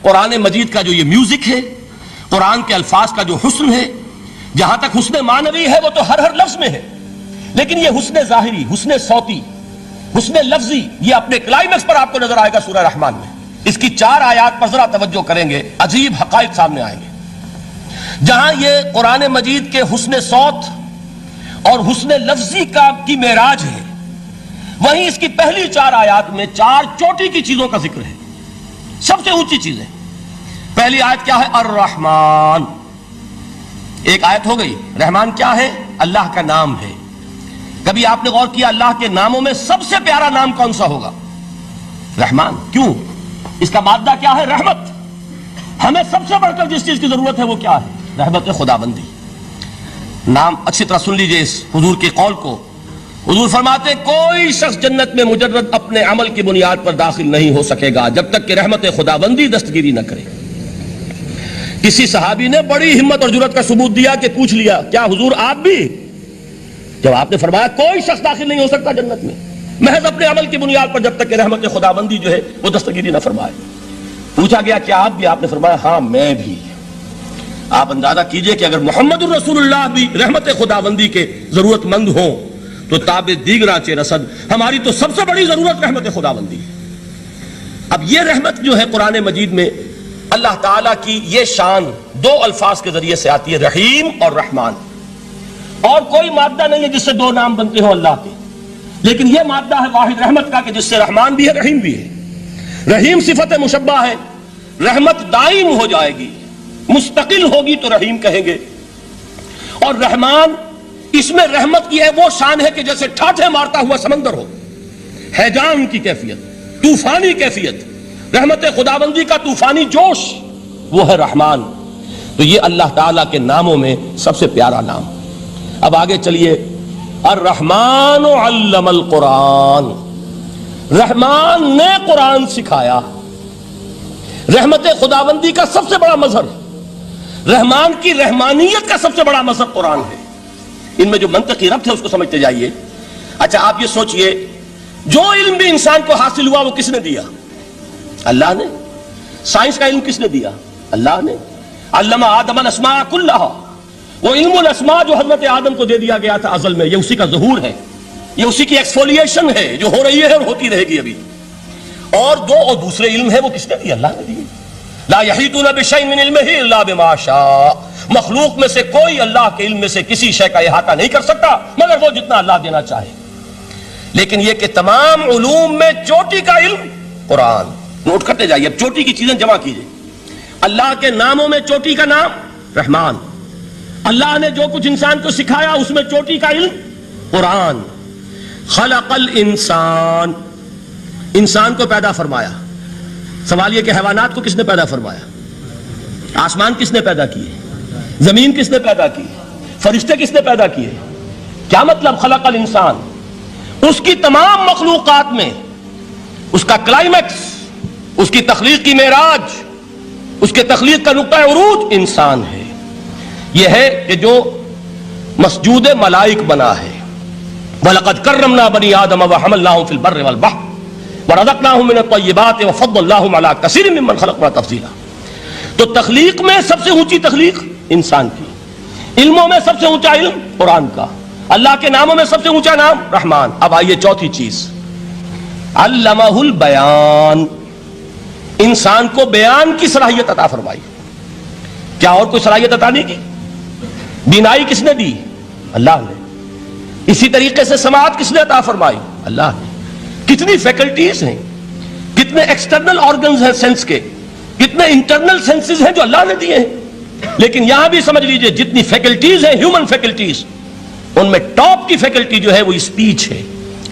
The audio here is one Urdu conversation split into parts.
قرآن مجید کا جو یہ میوزک ہے، قرآن کے الفاظ کا جو حسن ہے، جہاں تک حسن معنوی ہے وہ تو ہر لفظ میں ہے، لیکن یہ حسن ظاہری، حسن صوتی، حسن لفظی، یہ اپنے کلائمیکس پر آپ کو نظر آئے گا سورہ رحمان میں۔ اس کی 4 آیات پر ذرا توجہ کریں گے، عجیب حقائق سامنے آئیں گے۔ جہاں یہ قرآن مجید کے حسن صوت اور حسن لفظی کی معراج ہے، وہیں اس کی پہلی 4 آیات میں 4 چوٹی کی چیزوں کا ذکر ہے، سب سے اونچی چیزیں۔ پہلی آیت کیا ہے؟ الرحمن۔ ایک آیت ہو گئی۔ رحمان کیا ہے؟ اللہ کا نام ہے۔ کبھی آپ نے غور کیا اللہ کے ناموں میں سب سے پیارا نام کون سا ہوگا؟ رحمان۔ کیوں؟ اس کا مادہ کیا ہے؟ رحمت۔ ہمیں سب سے بڑھ کر جس چیز کی ضرورت ہے وہ کیا ہے؟ رحمت خداوندی۔ نام اچھی طرح سن لیجئے اس حضور کے قول کو۔ حضور فرماتے کوئی شخص جنت میں مجرد اپنے عمل کی بنیاد پر داخل نہیں ہو سکے گا جب تک کہ رحمت خداوندی دستگیری نہ کرے۔ کسی صحابی نے بڑی ہمت اور جرأت کا ثبوت دیا کہ پوچھ لیا کیا حضور آپ بھی؟ جب آپ نے فرمایا کوئی شخص داخل نہیں ہو سکتا جنت میں محض اپنے عمل کی بنیاد پر جب تک کہ رحمت خداوندی جو ہے وہ دستگیری نہ فرمائے۔ پوچھا گیا کیا آپ بھی؟ آپ نے فرمایا ہاں میں بھی۔ آپ اندازہ کیجئے کہ اگر محمد الرسول اللہ بھی رحمت خداوندی کے ضرورت مند ہوں تو تاب دیگراں چہ رسد، ہماری تو سب سے بڑی ضرورت رحمت خداوندی ہے۔ اب یہ رحمت جو ہے قرآن مجید میں اللہ تعالیٰ کی یہ شان 2 الفاظ کے ذریعے سے آتی ہے، رحیم اور رحمان۔ اور کوئی مادہ نہیں ہے جس سے 2 نام بنتے ہوں اللہ کے، لیکن یہ مادہ ہے واحد رحمت کا کہ جس سے رحمان بھی ہے رحیم بھی ہے۔ رحیم صفت مشبہ ہے، رحمت دائم ہو جائے گی، مستقل ہوگی تو رحیم کہیں گے۔ اور رحمان، اس میں رحمت کی ہے وہ شان ہے کہ جیسے ٹھاٹھے مارتا ہوا سمندر ہو، ہیجان کی کیفیت، طوفانی کیفیت، رحمت خداوندی کا طوفانی جوش، وہ ہے رحمان۔ تو یہ اللہ تعالیٰ کے ناموں میں سب سے پیارا نام۔ اب آگے چلیے، الرحمن علم القرآن، رحمان نے قرآن سکھایا۔ رحمت خداوندی کا سب سے بڑا مظہر، رحمان کی رحمانیت کا سب سے بڑا مظہر قرآن ہے۔ ان میں جو منطقی ربط ہے اس کو سمجھتے جائیے۔ اچھا آپ یہ سوچئے، جو علم بھی انسان کو حاصل ہوا وہ کس نے دیا؟ اللہ نے۔ سائنس کا علم کس نے دیا؟ اللہ نے۔ علم آدم الاسماء کلھا، وہ علم الاسماء جو حضرت آدم کو دے دیا گیا تھا ازل میں، یہ اسی کا ظہور ہے، یہ اسی کی ایکسفولیشن ہے جو ہو رہی ہے اور ہوتی رہے گی ابھی۔ اور دوسرے علم ہے وہ کس نے دیا؟ اللہ نے دیے۔ لا یحیطون بشیء من علمہ الا بما شاء، مخلوق میں سے کوئی اللہ کے علم میں سے کسی شے کا احاطہ نہیں کر سکتا مگر وہ جتنا اللہ دینا چاہے۔ لیکن یہ کہ تمام علوم میں چوٹی کا علم قرآن۔ نوٹ کرتے جائیے، اب چوٹی کی چیزیں جمع کیجئے۔ اللہ کے ناموں میں چوٹی کا نام رحمان، اللہ نے جو کچھ انسان کو سکھایا اس میں چوٹی کا علم قرآن۔ خلق الانسان، انسان کو پیدا فرمایا۔ سوال یہ کہ حیوانات کو کس نے پیدا فرمایا؟ آسمان کس نے پیدا کیے؟ زمین کس نے پیدا کی؟ فرشتے کس نے پیدا کیے؟ کیا مطلب خلق الانسان؟ اس کی تمام مخلوقات میں اس کا کلائمیکس، اس کی تخلیق کی معراج، اس کے تخلیق کا نقطہ عروج انسان ہے۔ یہ ہے کہ جو مسجود ملائک بنا ہے۔ وَلَقَدْ كَرَّمْنَا بَنِي آدَمَ وَحَمَلْنَاهُمْ فِي الْبَرِّ وَالْبَحْرِ وَرَزَقْنَاهُمْ مِنَ الطَّيِّبَاتِ وَفَضَّلْنَاهُمْ عَلَىٰ كَثِيرٍ مِّمَّنْ خَلَقْنَا تَفْضِيلًا۔ تو تخلیق میں سب سے اونچی تخلیق انسان کی، علموں میں سب سے اونچا علم قرآن کا، اللہ کے ناموں میں سب سے اونچا نام رحمان۔ اب آئیے چوتھی چیز، علمہ البیان، انسان کو بیان کی صلاحیت عطا فرمائی۔ کیا اور کوئی صلاحیت عطا نہیں کی؟ بینائی کس نے دی؟ اللہ نے۔ اسی طریقے سے سماعت کس نے عطا فرمائی؟ اللہ نے۔ کتنی فیکلٹیز ہیں، کتنے ایکسٹرنل آرگنز ہیں سینس کے، کتنے انٹرنل سینسز ہیں جو اللہ نے دیے ہیں۔ لیکن یہاں بھی سمجھ لیجئے جتنی فیکلٹیز ہیں ہیومن فیکلٹیز، ان میں ٹاپ کی فیکلٹی جو ہے وہ اسپیچ ہے،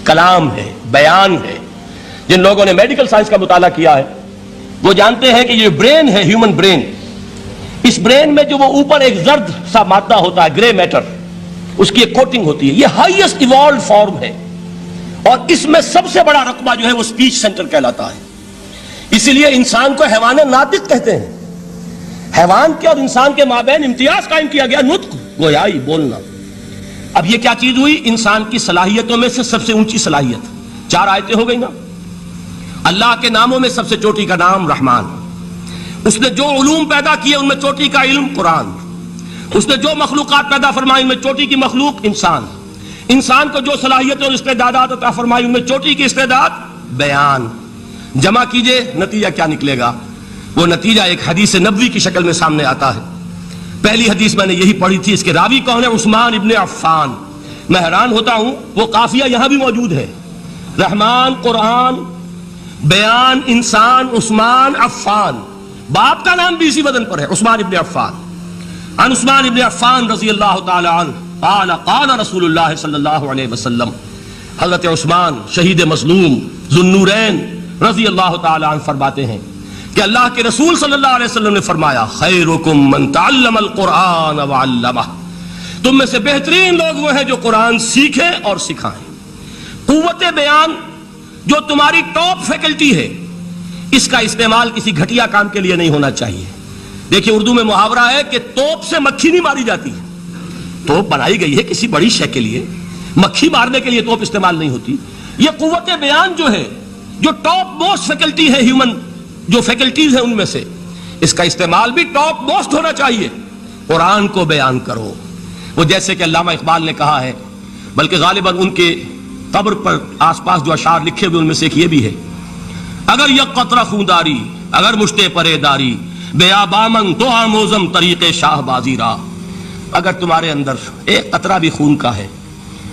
کلام ہے، بیان ہے۔ جن لوگوں نے میڈیکل سائنس کا مطالعہ کیا ہے وہ جانتے ہیں کہ یہ برین ہے، ہیومن برین، اس برین میں جو وہ اوپر ایک زرد سا مادہ ہوتا ہے، گرے میٹر، اس کی ایک کوٹنگ ہوتی ہے، یہ ہائیسٹ ایوالوڈ فارم ہے، اور اس میں سب سے بڑا رقبہ جو ہے وہ اسپیچ سینٹر کہلاتا ہے۔ اسی لیے انسان کو حیوان ناطق کہتے ہیں۔ حیوان کے اور انسان کے مابین امتیاز قائم کیا گیا، نطق، گویائی، بولنا۔ اب یہ کیا چیز ہوئی؟ انسان کی صلاحیتوں میں سے سب سے اونچی صلاحیت۔ 4 آیتیں ہو گئی نا۔ اللہ کے ناموں میں سب سے چوٹی کا نام رحمان، اس نے جو علوم پیدا کیے ان میں چوٹی کا علم قرآن، اس نے جو مخلوقات پیدا فرمائی ان میں چوٹی کی مخلوق انسان، انسان کو جو صلاحیتیں اور استعدادات عطا فرمائی ان میں چوٹی کی استعداد بیان۔ جمع کیجئے نتیجہ کیا نکلے گا؟ وہ نتیجہ ایک حدیث نبوی کی شکل میں سامنے آتا ہے۔ پہلی حدیث میں نے یہی پڑھی تھی، اس کے راوی کون ہے؟ عثمان ابن عفان۔ میں حیران ہوتا ہوں وہ قافیہ یہاں بھی موجود ہے، رحمان قرآن، بیان انسان، عثمان عفان، باپ کا نام بھی اسی وزن پر ہے، عثمان ابن عفان۔ عن عثمان ابن عفان رضی اللہ تعالی عنہ قال قال رسول اللہ صلی اللہ علیہ وسلم، حضرت عثمان شہید مظلوم ذو النورین رضی اللہ تعالی عنہ فرماتے ہیں کہ اللہ کے رسول صلی اللہ علیہ وسلم نے فرمایا خیرکم من تعلم القرآن وعلمہ، تم میں سے بہترین لوگ وہ ہیں جو قرآن سیکھیں اور سکھائیں۔ قوت بیان جو تمہاری ٹاپ فیکلٹی ہے، اس کا استعمال کسی گھٹیا کام کے لیے نہیں ہونا چاہیے۔ دیکھیں اردو میں محاورہ ہے کہ توپ سے مکھی نہیں ماری جاتی، توپ بنائی گئی ہے کسی بڑی شے کے لیے، مکھی مارنے کے لیے توپ استعمال نہیں ہوتی۔ یہ قوت بیان جو ہے، جو ٹاپ موسٹ فیکلٹی ہے ہیومن جو فیکلٹیز ہیں ان میں سے، اس کا استعمال بھی ٹاپ موسٹ ہونا چاہیے۔ قرآن کو بیان کرو، وہ جیسے کہ علامہ اقبال نے کہا ہے، بلکہ غالباً ان کے قبر پر آس پاس جو اشعار لکھے ہوئے ان میں سے ایک یہ بھی ہے، اگر یک قطرہ خونداری اگر مشتے پرے داری بیابامن تو آموزم طریق شاہ بازی را، اگر تمہارے اندر ایک قطرہ بھی خون کا ہے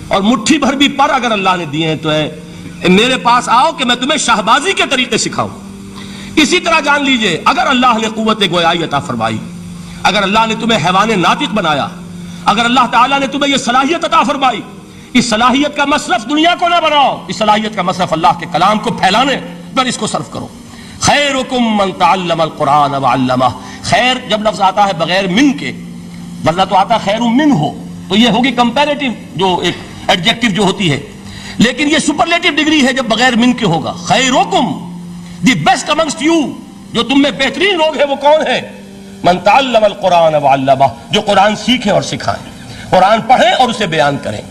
اور مٹھی بھر بھی پر اگر اللہ نے دیے ہیں تو میرے پاس آؤ کہ میں تمہیں شاہبازی کے طریقے سکھاؤں۔ اسی طرح جان لیجئے اگر اللہ نے قوت گویائی عطا فرمائی، اگر اللہ نے تمہیں حیوان ناطق بنایا، اگر اللہ تعالیٰ نے تمہیں یہ صلاحیت عطا فرمائی، اس صلاحیت کا مصرف دنیا کو نہ بناؤ، اس صلاحیت کا مصرف اللہ کے کلام کو پھیلانے پر اس کو صرف کرو۔ خیرکم من تعلم القرآن وعلمہ، خیر جب لفظ آتا ہے بغیر من کے، ورنہ تو آتا خیر من ہو تو یہ ہوگی کمپیریٹیو جو ایک ایڈجیکٹو جو ہوتی ہے، لیکن یہ سپرلیٹو ڈگری ہے جب بغیر من کے ہوگا۔ خیرکم دی بیسٹ امنگسٹ یو، جو تم میں بہترین لوگ ہیں وہ کون ہیں؟ من تعلم القرآن وعلمہ، جو قرآن سیکھیں اور سکھائیں، قرآن پڑھیں اور اسے بیان کریں۔